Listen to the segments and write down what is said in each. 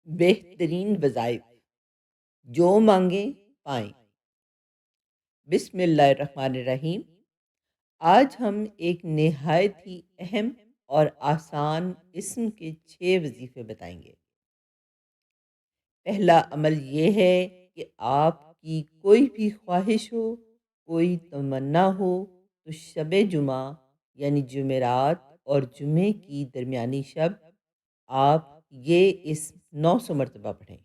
بہترین وظائف جو مانگیں پائیں۔ بسم اللہ الرحمن الرحیم۔ آج ہم ایک نہایت ہی اہم اور آسان اسم کے 6 وظیفے بتائیں گے۔ پہلا عمل یہ ہے کہ آپ کی کوئی بھی خواہش ہو، کوئی تمنا ہو تو شب جمعہ یعنی جمعرات اور جمعے کی درمیانی شب آپ یہ اسم 900 مرتبہ پڑھیں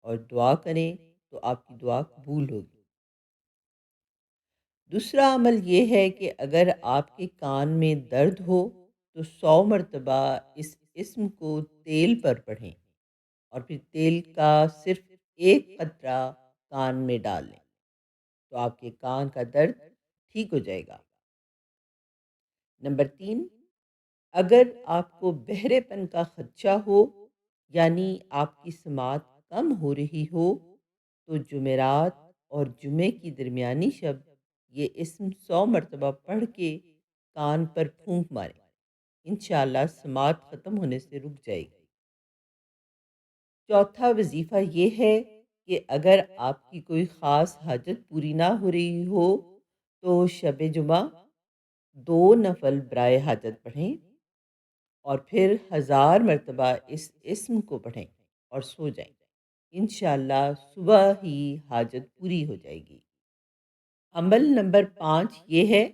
اور دعا کریں تو آپ کی دعا قبول ہوگی۔ دوسرا عمل یہ ہے کہ اگر آپ کے کان میں درد ہو تو 100 مرتبہ اس اسم کو تیل پر پڑھیں اور پھر تیل کا صرف ایک قطرہ کان میں ڈال لیں تو آپ کے کان کا درد ٹھیک ہو جائے گا۔ نمبر 3، اگر آپ کو بہرے پن کا خدشہ ہو یعنی آپ کی سماعت کم ہو رہی ہو تو جمعرات اور جمعے کی درمیانی شب یہ اسم 100 مرتبہ پڑھ کے کان پر پھونک ماریں، انشاءاللہ سماعت ختم ہونے سے رک جائے گی۔ چوتھا وظیفہ یہ ہے کہ اگر آپ کی کوئی خاص حاجت پوری نہ ہو رہی ہو تو شب جمعہ 2 نفل برائے حاجت پڑھیں اور پھر 1000 مرتبہ اس اسم کو پڑھیں اور سو جائیں، انشاءاللہ صبح ہی حاجت پوری ہو جائے گی۔ عمل نمبر 5 یہ ہے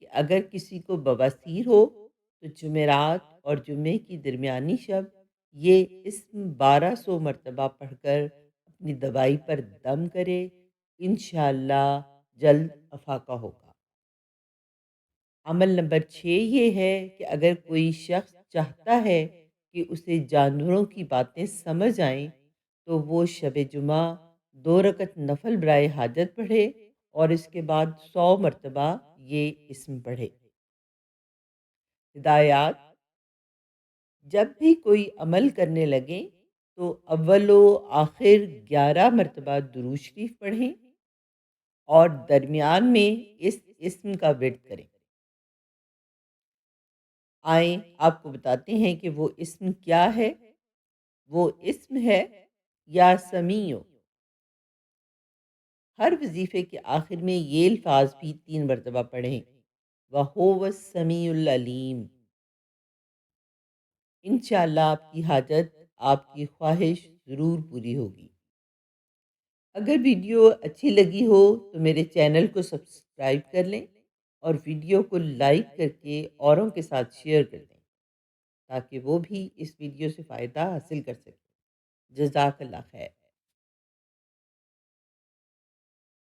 کہ اگر کسی کو بواسیر ہو تو جمعرات اور جمعے کی درمیانی شب یہ اسم 1200 مرتبہ پڑھ کر اپنی دوائی پر دم کرے، انشاءاللہ جلد افاقہ ہوگا۔ عمل نمبر 6 یہ ہے کہ اگر کوئی شخص چاہتا ہے کہ اسے جانوروں کی باتیں سمجھ آئیں تو وہ شب جمعہ 2 رکعت نفل برائے حاجت پڑھے اور اس کے بعد 100 مرتبہ یہ اسم پڑھے۔ ہدایات: جب بھی کوئی عمل کرنے لگیں تو اول و آخر 11 مرتبہ درود شریف پڑھیں اور درمیان میں اس اسم کا ورد کریں۔ آئیں آپ کو بتاتے ہیں کہ وہ اسم کیا ہے۔ وہ اسم ہے یا سمیع۔ ہر وظیفے کے آخر میں یہ الفاظ بھی 3 مرتبہ پڑھیں، وَهُوَ السَّمِيعُ الْعَلِيمُ۔ انشاءاللہ آپ کی حاجت، آپ کی خواہش ضرور پوری ہوگی۔ اگر ویڈیو اچھی لگی ہو تو میرے چینل کو سبسکرائب کر لیں اور ویڈیو کو لائک کر کے اوروں کے ساتھ شیئر کر دیں تاکہ وہ بھی اس ویڈیو سے فائدہ حاصل کر سکیں۔ جزاک اللہ خیر۔